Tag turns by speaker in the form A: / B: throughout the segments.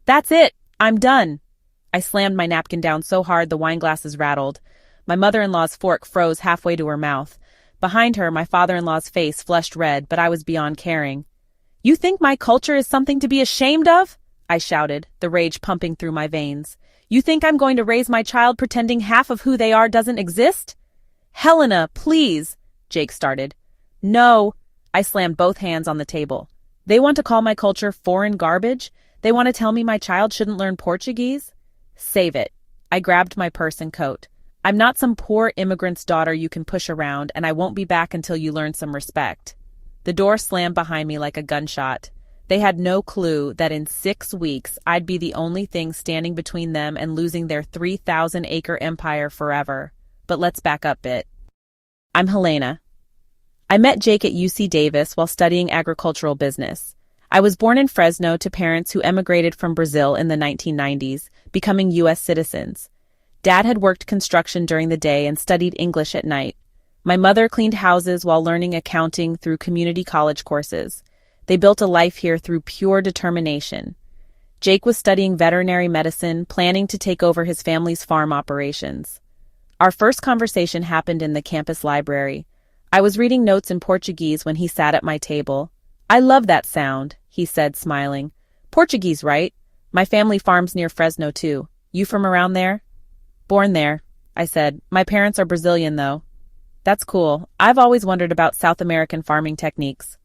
A: That's it! I'm done! I slammed my napkin down so hard the wine glasses rattled. My mother-in-law's fork froze halfway to her mouth. Behind her, my father-in-law's face flushed red, but I was beyond caring. You think my culture is something to be ashamed of? I shouted, the rage pumping through my veins. You think I'm going to raise my child pretending half of who they are doesn't exist? Helena, please, Jake started. No, I slammed both hands on the table. They want to call my culture foreign garbage? They want to tell me my child shouldn't learn Portuguese? Save it. I grabbed my purse and coat. I'm not some poor immigrant's daughter you can push around, and I won't be back until you learn some respect. The door slammed behind me like a gunshot. They had no clue that in 6 weeks I'd be the only thing standing between them and losing their 3,000-acre empire forever. But let's back up a bit. I'm Helena. I met Jake at UC Davis while studying agricultural business. I was born in Fresno to parents who emigrated from Brazil in the 1990s, becoming U.S. citizens. Dad had worked construction during the day and studied English at night. My mother cleaned houses while learning accounting through community college courses. They built a life here through pure determination. Jake was studying veterinary medicine, planning to take over his family's farm operations. Our first conversation happened in the campus library. I was reading notes in Portuguese when he sat at my table. I love that sound, he said, smiling. Portuguese, right? My family farms near Fresno, too. You from around there? Born there, I said. My parents are Brazilian, though. That's cool. I've always wondered about South American farming techniques.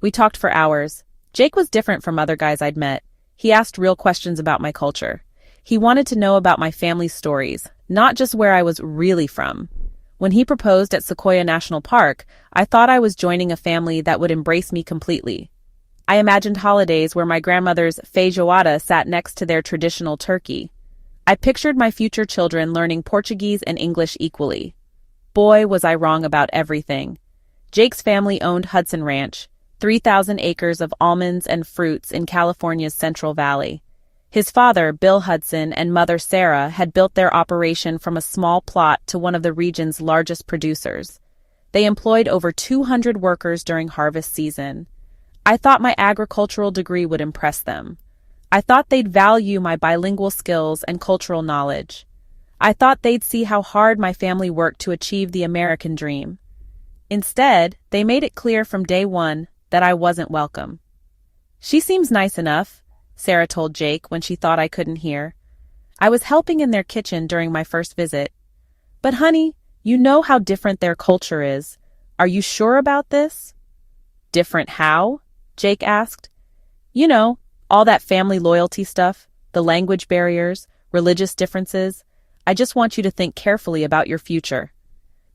A: We talked for hours. Jake was different from other guys I'd met. He asked real questions about my culture. He wanted to know about my family's stories, not just where I was really from. When he proposed at Sequoia National Park, I thought I was joining a family that would embrace me completely. I imagined holidays where my grandmother's feijoada sat next to their traditional turkey. I pictured my future children learning Portuguese and English equally. Boy, was I wrong about everything. Jake's family owned Hudson Ranch, 3,000 acres of almonds and fruits in California's Central Valley. His father, Bill Hudson, and mother, Sarah, had built their operation from a small plot to one of the region's largest producers. They employed over 200 workers during harvest season. I thought my agricultural degree would impress them. I thought they'd value my bilingual skills and cultural knowledge. I thought they'd see how hard my family worked to achieve the American dream. Instead, they made it clear from day one that I wasn't welcome. She seems nice enough, Sarah told Jake when she thought I couldn't hear. I was helping in their kitchen during my first visit. But honey, you know how different their culture is. Are you sure about this? Different how? Jake asked. You know, all that family loyalty stuff, the language barriers, religious differences. I just want you to think carefully about your future.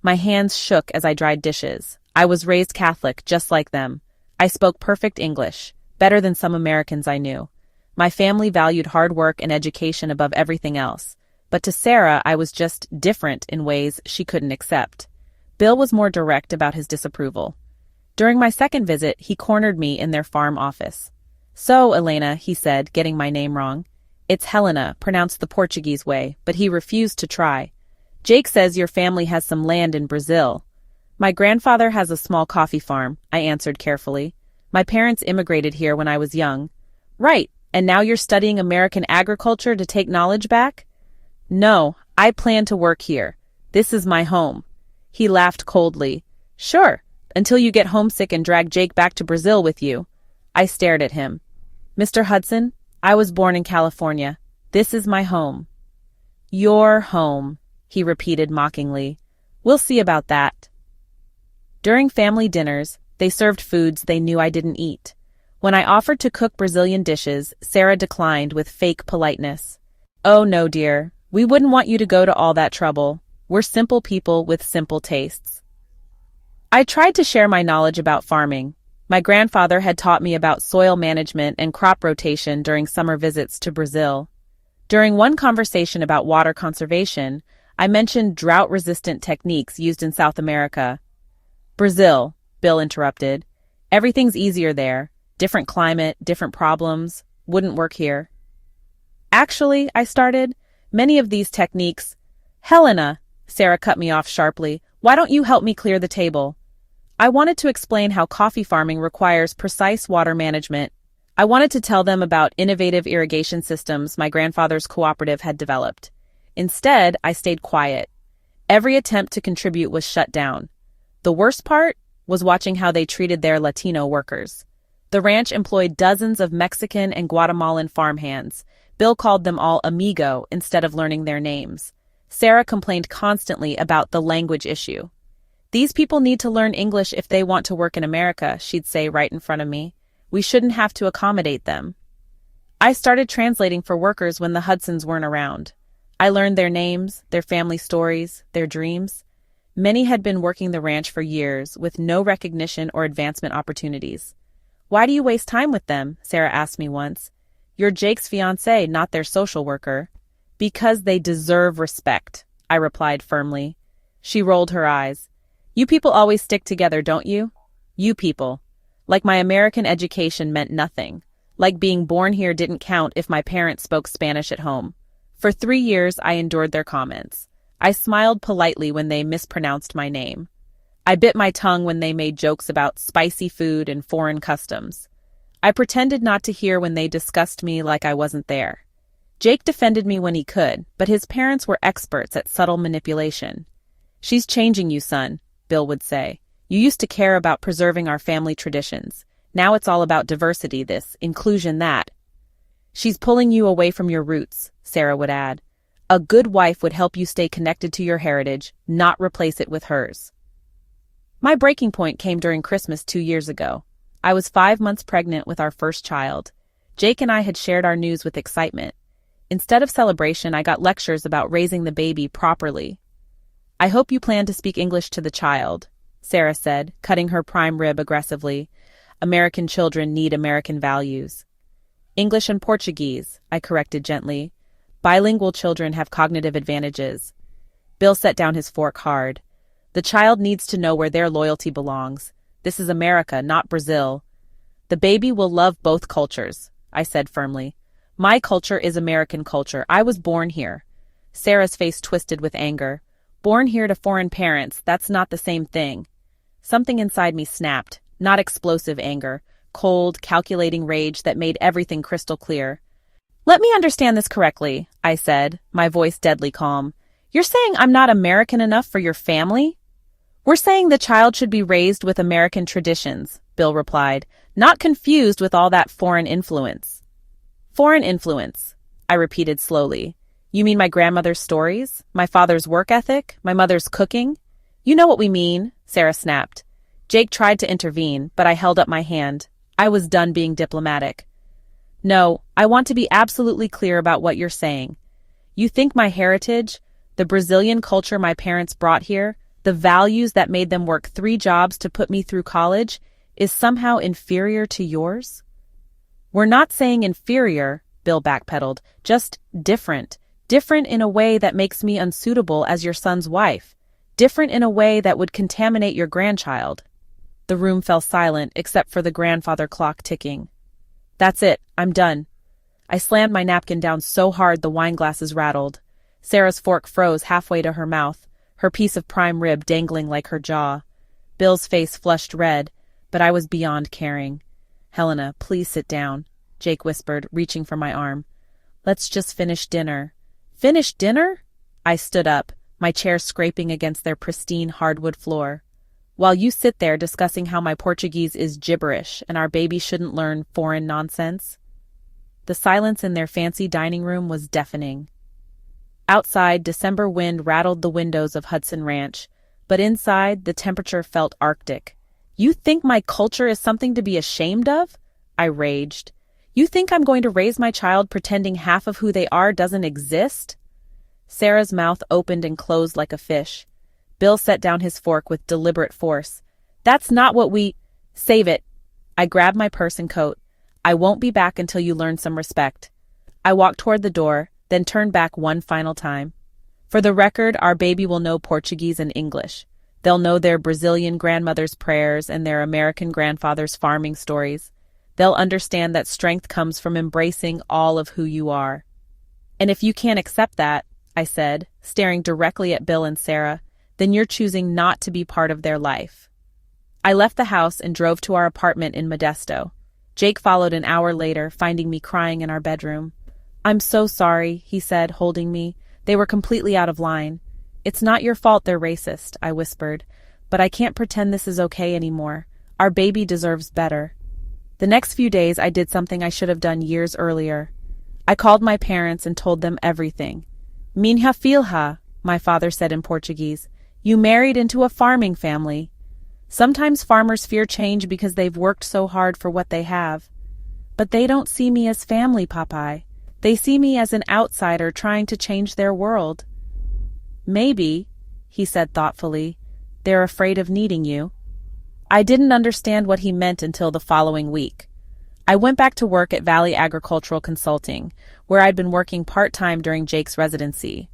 A: My hands shook as I dried dishes. I was raised Catholic, just like them. I spoke perfect English, better than some Americans I knew. My family valued hard work and education above everything else. But to Sarah, I was just different in ways she couldn't accept. Bill was more direct about his disapproval. During my second visit, he cornered me in their farm office. So, Elena, he said, getting my name wrong. It's Helena, pronounced the Portuguese way, but he refused to try. Jake says your family has some land in Brazil. My grandfather has a small coffee farm, I answered carefully. My parents immigrated here when I was young. Right, and now you're studying American agriculture to take knowledge back? No, I plan to work here. This is my home. He laughed coldly. Sure, until you get homesick and drag Jake back to Brazil with you. I stared at him. Mr. Hudson, I was born in California. This is my home. Your home, he repeated mockingly. We'll see about that. During family dinners, they served foods they knew I didn't eat. When I offered to cook Brazilian dishes, Sarah declined with fake politeness. Oh no, dear. We wouldn't want you to go to all that trouble. We're simple people with simple tastes. I tried to share my knowledge about farming. My grandfather had taught me about soil management and crop rotation during summer visits to Brazil. During one conversation about water conservation, I mentioned drought-resistant techniques used in South America. Brazil, Bill interrupted. Everything's easier there. Different climate, different problems. Wouldn't work here. Actually, I started, many of these techniques... Helena, Sarah cut me off sharply. Why don't you help me clear the table? I wanted to explain how coffee farming requires precise water management. I wanted to tell them about innovative irrigation systems my grandfather's cooperative had developed. Instead, I stayed quiet. Every attempt to contribute was shut down. The worst part was watching how they treated their Latino workers. The ranch employed dozens of Mexican and Guatemalan farmhands. Bill called them all amigo instead of learning their names. Sarah complained constantly about the language issue. "These people need to learn English if they want to work in America," she'd say right in front of me. "We shouldn't have to accommodate them." I started translating for workers when the Hudsons weren't around. I learned their names, their family stories, their dreams. Many had been working the ranch for years with no recognition or advancement opportunities. "Why do you waste time with them?" Sarah asked me once. "You're Jake's fiancé, not their social worker." "Because they deserve respect," I replied firmly. She rolled her eyes. "You people always stick together, don't you? You people. Like my American education meant nothing. Like being born here didn't count if my parents spoke Spanish at home." For 3 years, I endured their comments. I smiled politely when they mispronounced my name. I bit my tongue when they made jokes about spicy food and foreign customs. I pretended not to hear when they discussed me like I wasn't there. Jake defended me when he could, but his parents were experts at subtle manipulation. "She's changing you, son," Bill would say. "You used to care about preserving our family traditions. Now it's all about diversity, this, inclusion, that." "She's pulling you away from your roots," Sarah would add. "A good wife would help you stay connected to your heritage, not replace it with hers." My breaking point came during Christmas 2 years ago. I was 5 months pregnant with our first child. Jake and I had shared our news with excitement. Instead of celebration, I got lectures about raising the baby properly. "I hope you plan to speak English to the child," Sarah said, cutting her prime rib aggressively. "American children need American values." "English and Portuguese," I corrected gently. "Bilingual children have cognitive advantages." Bill set down his fork hard. "The child needs to know where their loyalty belongs. This is America, not Brazil." "The baby will love both cultures," I said firmly. "My culture is American culture. I was born here." Sarah's face twisted with anger. "Born here to foreign parents, that's not the same thing." Something inside me snapped, not explosive anger, cold, calculating rage that made everything crystal clear. "Let me understand this correctly," I said, my voice deadly calm. "You're saying I'm not American enough for your family?" "We're saying the child should be raised with American traditions," Bill replied, "not confused with all that foreign influence." "Foreign influence," I repeated slowly. "You mean my grandmother's stories? My father's work ethic? My mother's cooking?" "You know what we mean," Sarah snapped. Jake tried to intervene, but I held up my hand. I was done being diplomatic. "No, I want to be absolutely clear about what you're saying. You think my heritage, the Brazilian culture my parents brought here, the values that made them work 3 jobs to put me through college, is somehow inferior to yours?" "We're not saying inferior," Bill backpedaled, "just different. Different in a way that makes me unsuitable as your son's wife. Different in a way that would contaminate your grandchild." The room fell silent except for the grandfather clock ticking. "That's it, I'm done." I slammed my napkin down so hard the wine glasses rattled. Sarah's fork froze halfway to her mouth, her piece of prime rib dangling like her jaw. Bill's face flushed red, but I was beyond caring. "Helena, please sit down," Jake whispered, reaching for my arm. "Let's just finish dinner." "Finish dinner?" I stood up, my chair scraping against their pristine hardwood floor. "While you sit there discussing how my Portuguese is gibberish and our baby shouldn't learn foreign nonsense." The silence in their fancy dining room was deafening. Outside, December wind rattled the windows of Hudson Ranch, but inside, the temperature felt arctic. "You think my culture is something to be ashamed of?" I raged. "You think I'm going to raise my child pretending half of who they are doesn't exist?" Sarah's mouth opened and closed like a fish. Bill set down his fork with deliberate force. "That's not what we—" "Save it." I grabbed my purse and coat. "I won't be back until you learn some respect." I walked toward the door, then turned back one final time. "For the record, our baby will know Portuguese and English. They'll know their Brazilian grandmother's prayers and their American grandfather's farming stories. They'll understand that strength comes from embracing all of who you are." "And if you can't accept that," I said, staring directly at Bill and Sarah, "then you're choosing not to be part of their life." I left the house and drove to our apartment in Modesto. Jake followed an hour later, finding me crying in our bedroom. "I'm so sorry," he said, holding me. "They were completely out of line." "It's not your fault they're racist," I whispered. "But I can't pretend this is okay anymore. Our baby deserves better." The next few days I did something I should have done years earlier. I called my parents and told them everything. "Minha filha," my father said in Portuguese. "You married into a farming family." Sometimes farmers fear change because they've worked so hard for what they have. But they don't see me as family, Popeye. They see me as an outsider trying to change their world. "Maybe," he said thoughtfully, "they're afraid of needing you." I didn't understand what he meant until the following week. I went back to work at Valley Agricultural Consulting, where I'd been working part-time during Jake's residency.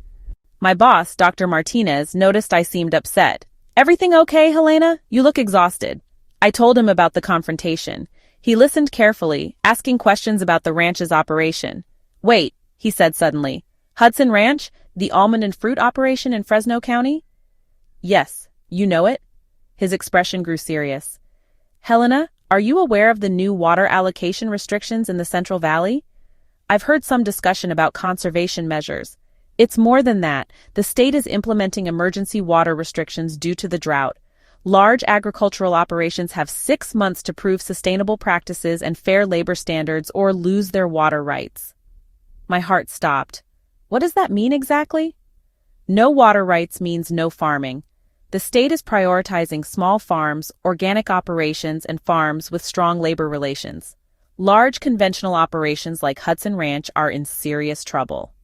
A: My boss, Dr. Martinez, noticed I seemed upset. "Everything okay, Helena? You look exhausted." I told him about the confrontation. He listened carefully, asking questions about the ranch's operation. "Wait," he said suddenly. "Hudson Ranch? The almond and fruit operation in Fresno County?" "Yes, you know it?" His expression grew serious. "Helena, are you aware of the new water allocation restrictions in the Central Valley? I've heard some discussion about conservation measures. It's more than that. The state is implementing emergency water restrictions due to the drought. Large agricultural operations have 6 months to prove sustainable practices and fair labor standards or lose their water rights." My heart stopped. What does that mean exactly? No water rights means no farming. The state is prioritizing small farms, organic operations, and farms with strong labor relations. Large conventional operations like Hudson Ranch are in serious trouble.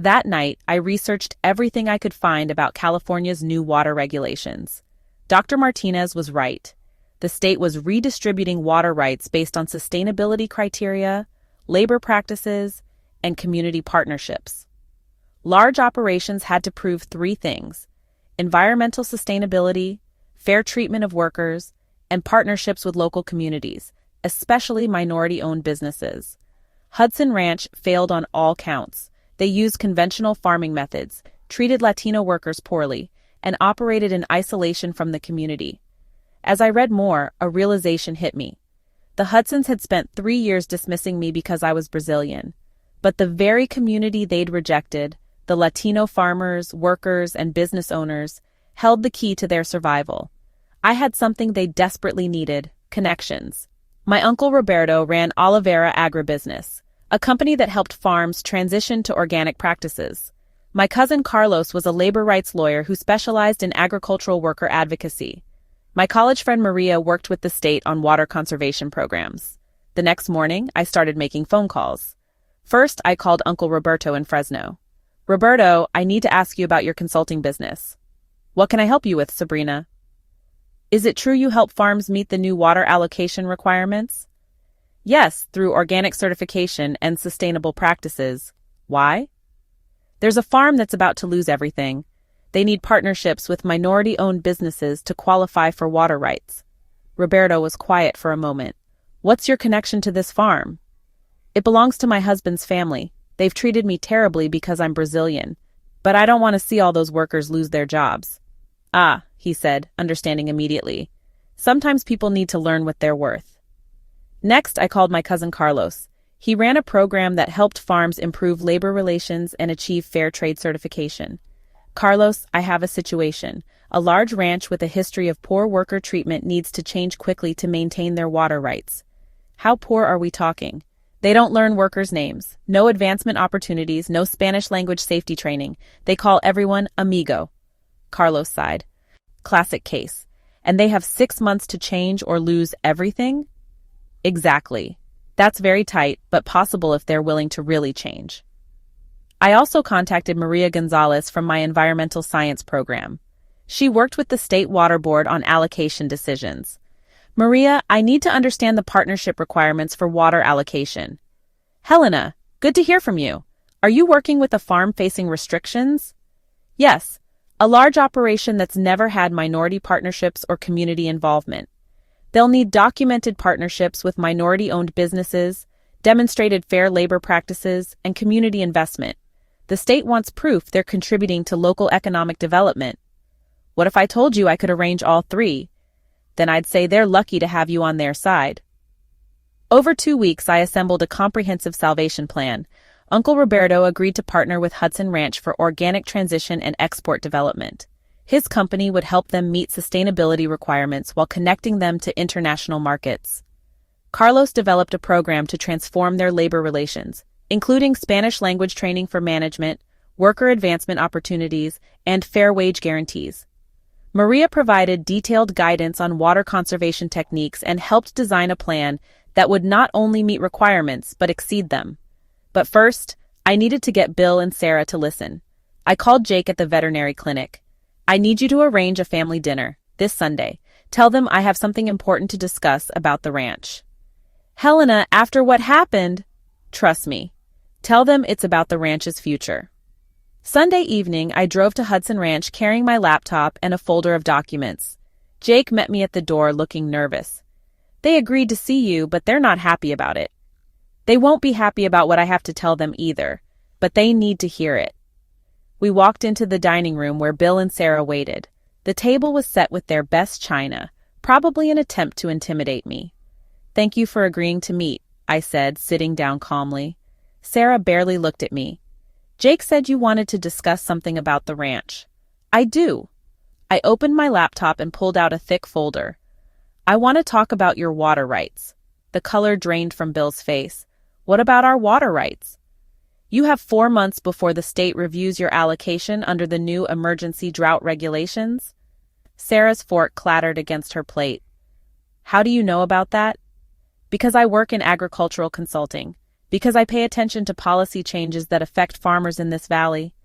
A: That night, I researched everything I could find about California's new water regulations. Dr. Martinez was right. The state was redistributing water rights based on sustainability criteria, labor practices, and community partnerships. Large operations had to prove 3 things: environmental sustainability, fair treatment of workers, and partnerships with local communities, especially minority-owned businesses. Hudson Ranch failed on all counts. They used conventional farming methods, treated Latino workers poorly, and operated in isolation from the community. As I read more, a realization hit me. The Hudsons had spent 3 years dismissing me because I was Brazilian. But the very community they'd rejected, the Latino farmers, workers, and business owners, held the key to their survival. I had something they desperately needed: connections. My uncle Roberto ran Oliveira Agribusiness, a company that helped farms transition to organic practices. My cousin Carlos was a labor rights lawyer who specialized in agricultural worker advocacy. My college friend Maria worked with the state on water conservation programs. The next morning, I started making phone calls. First, I called Uncle Roberto in Fresno. "Roberto, I need to ask you about your consulting business." "What can I help you with, Sabrina?" "Is it true you help farms meet the new water allocation requirements?" "Yes, through organic certification and sustainable practices." "Why?" "There's a farm that's about to lose everything. They need partnerships with minority-owned businesses to qualify for water rights." Roberto was quiet for a moment. "What's your connection to this farm?" "It belongs to my husband's family. They've treated me terribly because I'm Brazilian. But I don't want to see all those workers lose their jobs." "Ah," he said, understanding immediately. "Sometimes people need to learn what they're worth." Next, I called my cousin Carlos. He ran a program that helped farms improve labor relations and achieve fair trade certification. "Carlos, I have a situation. A large ranch with a history of poor worker treatment needs to change quickly to maintain their water rights." "How poor are we talking?" "They don't learn workers' names, no advancement opportunities, no Spanish language safety training. They call everyone amigo." Carlos sighed. "Classic case. And they have 6 months to change or lose everything?" "Exactly. That's very tight, but possible if they're willing to really change." I also contacted Maria Gonzalez from my environmental science program. She worked with the State Water Board on allocation decisions. "Maria, I need to understand the partnership requirements for water allocation." "Helena, good to hear from you. Are you working with a farm facing restrictions?" "Yes, a large operation that's never had minority partnerships or community involvement. They'll need documented partnerships with minority-owned businesses, demonstrated fair labor practices, and community investment. The state wants proof they're contributing to local economic development." "What if I told you I could arrange all 3? Then I'd say they're lucky to have you on their side." Over 2 weeks, I assembled a comprehensive salvation plan. Uncle Roberto agreed to partner with Hudson Ranch for organic transition and export development. His company would help them meet sustainability requirements while connecting them to international markets. Carlos developed a program to transform their labor relations, including Spanish language training for management, worker advancement opportunities, and fair wage guarantees. Maria provided detailed guidance on water conservation techniques and helped design a plan that would not only meet requirements but exceed them. But first, I needed to get Bill and Sarah to listen. I called Jake at the veterinary clinic. I need you to arrange a family dinner this Sunday. Tell them I have something important to discuss about the ranch. Helena, after what happened? Trust me. Tell them it's about the ranch's future. Sunday evening, I drove to Hudson Ranch carrying my laptop and a folder of documents. Jake met me at the door looking nervous. They agreed to see you, but they're not happy about it. They won't be happy about what I have to tell them either, but they need to hear it. We walked into the dining room where Bill and Sarah waited. The table was set with their best china, probably an attempt to intimidate me. Thank you for agreeing to meet, I said, sitting down calmly. Sarah barely looked at me. Jake said you wanted to discuss something about the ranch. I do. I opened my laptop and pulled out a thick folder. I want to talk about your water rights. The color drained from Bill's face. What about our water rights? You have 4 months before the state reviews your allocation under the new emergency drought regulations. Sarah's fork clattered against her plate. How do you know about that? Because I work in agricultural consulting. Because I pay attention to policy changes that affect farmers in this valley.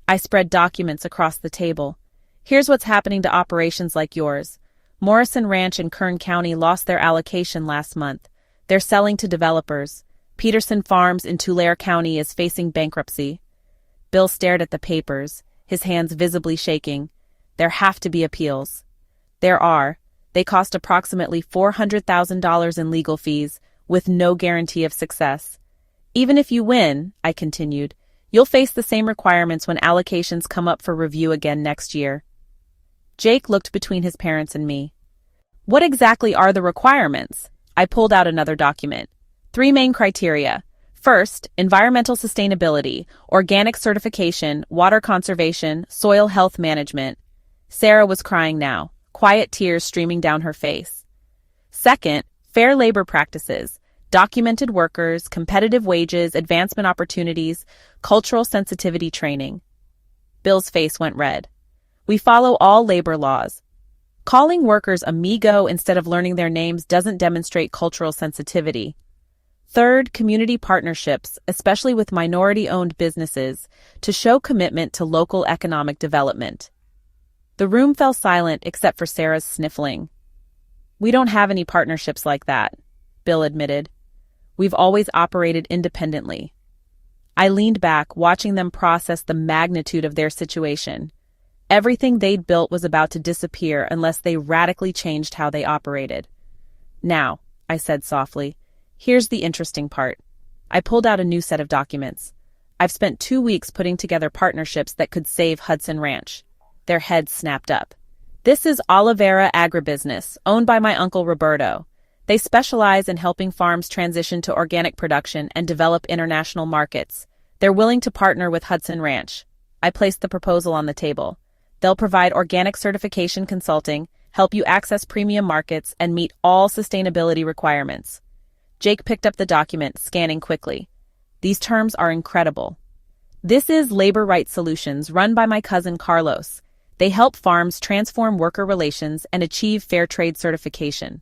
A: I spread documents across the table. Here's what's happening to operations like yours. Morrison Ranch in Kern County lost their allocation last month. They're selling to developers. Peterson Farms in Tulare County is facing bankruptcy. Bill stared at the papers, his hands visibly shaking. There have to be appeals. There are. They cost approximately $400,000 in legal fees, with no guarantee of success. Even if you win, I continued, you'll face the same requirements when allocations come up for review again next year. Jake looked between his parents and me. What exactly are the requirements? I pulled out another document. 3 main criteria. First, environmental sustainability, organic certification, water conservation, soil health management. Sarah was crying now, quiet tears streaming down her face. Second, fair labor practices, documented workers, competitive wages, advancement opportunities, cultural sensitivity training. Bill's face went red. We follow all labor laws. Calling workers amigo instead of learning their names doesn't demonstrate cultural sensitivity. Third, community partnerships, especially with minority-owned businesses, to show commitment to local economic development. The room fell silent except for Sarah's sniffling. We don't have any partnerships like that, Bill admitted. We've always operated independently. I leaned back, watching them process the magnitude of their situation. Everything they'd built was about to disappear unless they radically changed how they operated. Now, I said softly, here's the interesting part. I pulled out a new set of documents. I've spent 2 weeks putting together partnerships that could save Hudson Ranch. Their heads snapped up. This is Oliveira Agribusiness, owned by my uncle Roberto. They specialize in helping farms transition to organic production and develop international markets. They're willing to partner with Hudson Ranch. I placed the proposal on the table. They'll provide organic certification consulting, help you access premium markets, and meet all sustainability requirements. Jake picked up the document, scanning quickly. These terms are incredible. This is Labor Rights Solutions, run by my cousin Carlos. They help farms transform worker relations and achieve fair trade certification.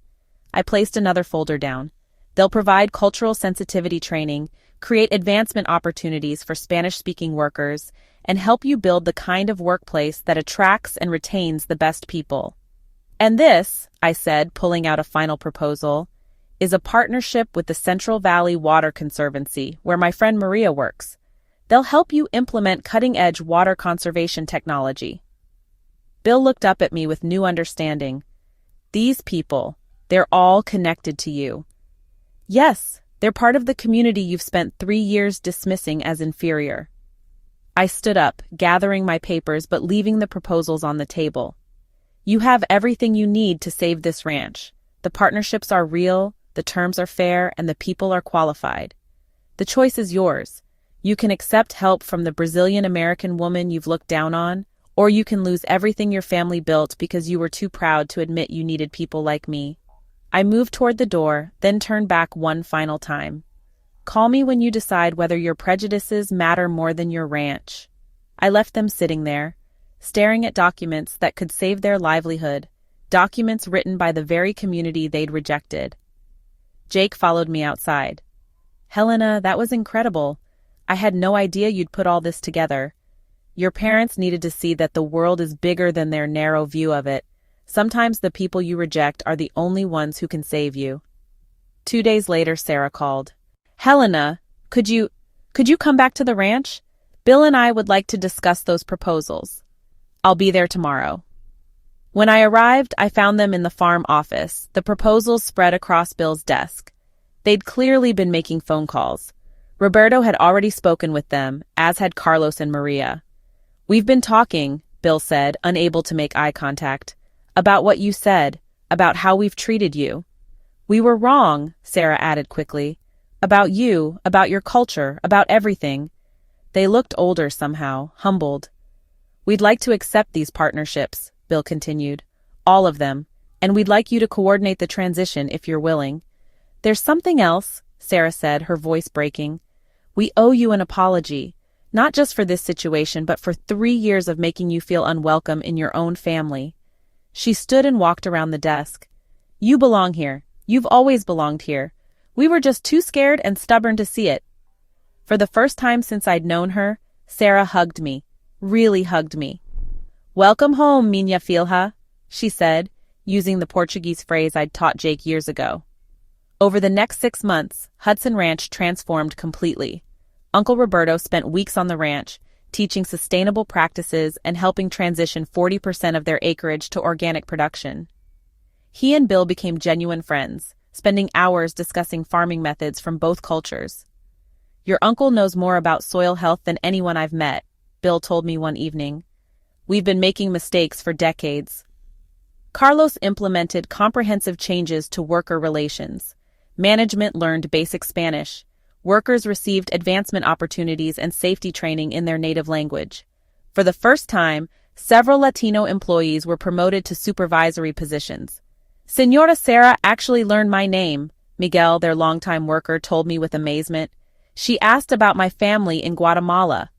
A: I placed another folder down. They'll provide cultural sensitivity training, create advancement opportunities for Spanish-speaking workers, and help you build the kind of workplace that attracts and retains the best people. And this, I said, pulling out a final proposal, is a partnership with the Central Valley Water Conservancy, where my friend Maria works. They'll help you implement cutting-edge water conservation technology. Bill looked up at me with new understanding. These people, they're all connected to you. Yes, they're part of the community you've spent 3 years dismissing as inferior. I stood up, gathering my papers but leaving the proposals on the table. You have everything you need to save this ranch. The partnerships are real, the terms are fair, and the people are qualified. The choice is yours. You can accept help from the Brazilian-American woman you've looked down on, or you can lose everything your family built because you were too proud to admit you needed people like me. I moved toward the door, then turned back one final time. Call me when you decide whether your prejudices matter more than your ranch. I left them sitting there, staring at documents that could save their livelihood, documents written by the very community they'd rejected. Jake followed me outside. Helena, that was incredible. I had no idea you'd put all this together. Your parents needed to see that the world is bigger than their narrow view of it. Sometimes the people you reject are the only ones who can save you. 2 days later, Sarah called. Helena, could you come back to the ranch? Bill and I would like to discuss those proposals. I'll be there tomorrow. When I arrived, I found them in the farm office, the proposals spread across Bill's desk. They'd clearly been making phone calls. Roberto had already spoken with them, as had Carlos and Maria. We've been talking, Bill said, unable to make eye contact, about what you said, about how we've treated you. We were wrong, Sarah added quickly. About you, about your culture, about everything. They looked older somehow, humbled. We'd like to accept these partnerships, Bill continued. All of them. And we'd like you to coordinate the transition if you're willing. There's something else, Sarah said, her voice breaking. We owe you an apology, not just for this situation, but for 3 years of making you feel unwelcome in your own family. She stood and walked around the desk. You belong here. You've always belonged here. We were just too scared and stubborn to see it. For the first time since I'd known her, Sarah hugged me, really hugged me. Welcome home, minha filha, she said, using the Portuguese phrase I'd taught Jake years ago. Over the next 6 months, Hudson Ranch transformed completely. Uncle Roberto spent weeks on the ranch, teaching sustainable practices and helping transition 40% of their acreage to organic production. He and Bill became genuine friends, spending hours discussing farming methods from both cultures. Your uncle knows more about soil health than anyone I've met, Bill told me one evening. We've been making mistakes for decades. Carlos implemented comprehensive changes to worker relations. Management learned basic Spanish. Workers received advancement opportunities and safety training in their native language. For the first time, several Latino employees were promoted to supervisory positions. Señora Sarah actually learned my name, Miguel, their longtime worker, told me with amazement. She asked about my family in Guatemala.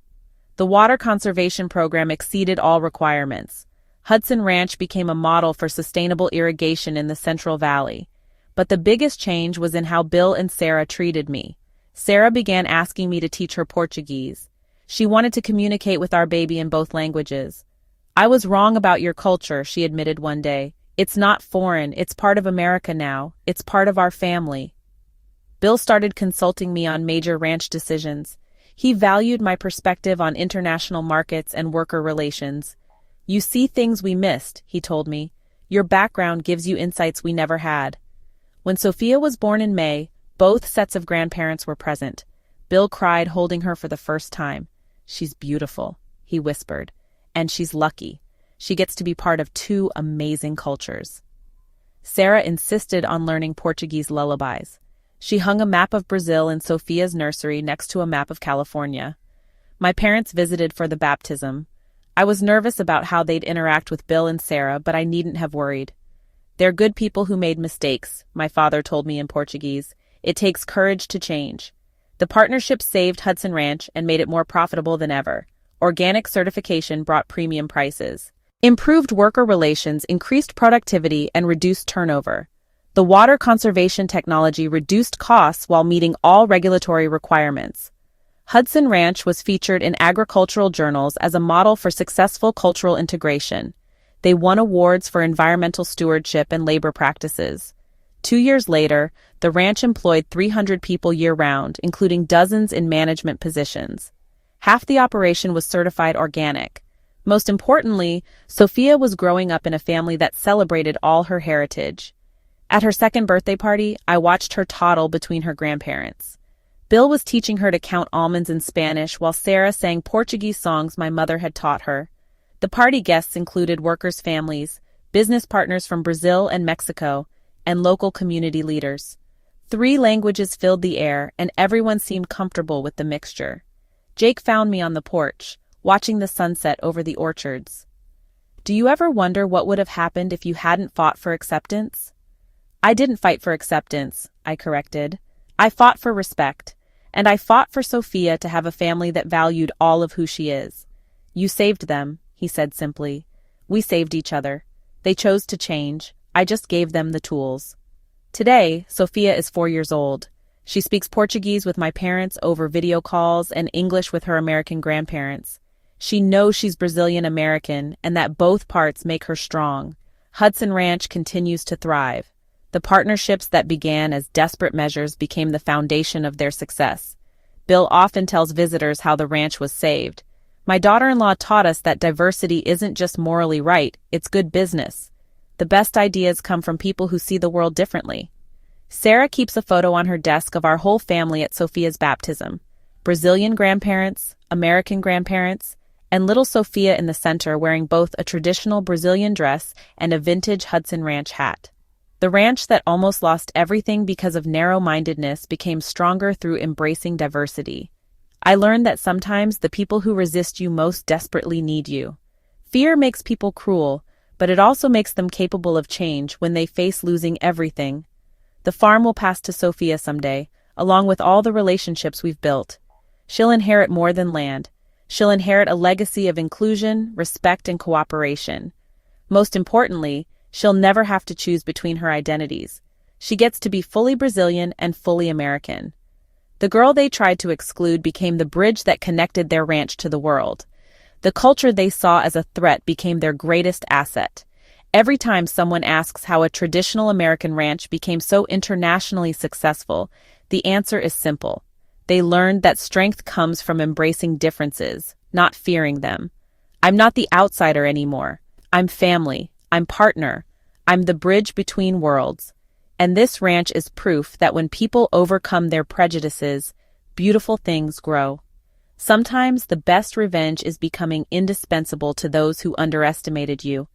A: The water conservation program exceeded all requirements. Hudson Ranch became a model for sustainable irrigation in the Central Valley. But the biggest change was in how Bill and Sarah treated me. Sarah began asking me to teach her Portuguese. She wanted to communicate with our baby in both languages. I was wrong about your culture, she admitted one day. It's not foreign, it's part of America now. It's part of our family. Bill started consulting me on major ranch decisions. He valued my perspective on international markets and worker relations. You see things we missed, he told me. Your background gives you insights we never had. When Sophia was born in May, both sets of grandparents were present. Bill cried, holding her for the first time. She's beautiful, he whispered. And she's lucky. She gets to be part of 2 amazing cultures. Sarah insisted on learning Portuguese lullabies. She hung a map of Brazil in Sophia's nursery next to a map of California. My parents visited for the baptism. I was nervous about how they'd interact with Bill and Sarah, but I needn't have worried. They're good people who made mistakes, my father told me in Portuguese. It takes courage to change. The partnership saved Hudson Ranch and made it more profitable than ever. Organic certification brought premium prices. Improved worker relations increased productivity and reduced turnover. The water conservation technology reduced costs while meeting all regulatory requirements. Hudson Ranch was featured in agricultural journals as a model for successful cultural integration. They won awards for environmental stewardship and labor practices. 2 years later, the ranch employed 300 people year-round, including dozens in management positions. Half the operation was certified organic. Most importantly, Sophia was growing up in a family that celebrated all her heritage. At her 2nd birthday party, I watched her toddle between her grandparents. Bill was teaching her to count almonds in Spanish while Sarah sang Portuguese songs my mother had taught her. The party guests included workers' families, business partners from Brazil and Mexico, and local community leaders. 3 languages filled the air, and everyone seemed comfortable with the mixture. Jake found me on the porch, watching the sunset over the orchards. Do you ever wonder what would have happened if you hadn't fought for acceptance? I didn't fight for acceptance, I corrected. I fought for respect, and I fought for Sophia to have a family that valued all of who she is. You saved them, he said simply. We saved each other. They chose to change. I just gave them the tools. Today, Sophia is 4 years old. She speaks Portuguese with my parents over video calls and English with her American grandparents. She knows she's Brazilian American and that both parts make her strong. Hudson Ranch continues to thrive. The partnerships that began as desperate measures became the foundation of their success. Bill often tells visitors how the ranch was saved. My daughter-in-law taught us that diversity isn't just morally right, it's good business. The best ideas come from people who see the world differently. Sarah keeps a photo on her desk of our whole family at Sophia's baptism. Brazilian grandparents, American grandparents, and little Sophia in the center wearing both a traditional Brazilian dress and a vintage Hudson Ranch hat. The ranch that almost lost everything because of narrow-mindedness became stronger through embracing diversity. I learned that sometimes the people who resist you most desperately need you. Fear makes people cruel, but it also makes them capable of change when they face losing everything. The farm will pass to Sophia someday, along with all the relationships we've built. She'll inherit more than land. She'll inherit a legacy of inclusion, respect, and cooperation. Most importantly, she'll never have to choose between her identities. She gets to be fully Brazilian and fully American. The girl they tried to exclude became the bridge that connected their ranch to the world. The culture they saw as a threat became their greatest asset. Every time someone asks how a traditional American ranch became so internationally successful, the answer is simple. They learned that strength comes from embracing differences, not fearing them. I'm not the outsider anymore. I'm family. I'm partner. I'm the bridge between worlds. And this ranch is proof that when people overcome their prejudices, beautiful things grow. Sometimes the best revenge is becoming indispensable to those who underestimated you.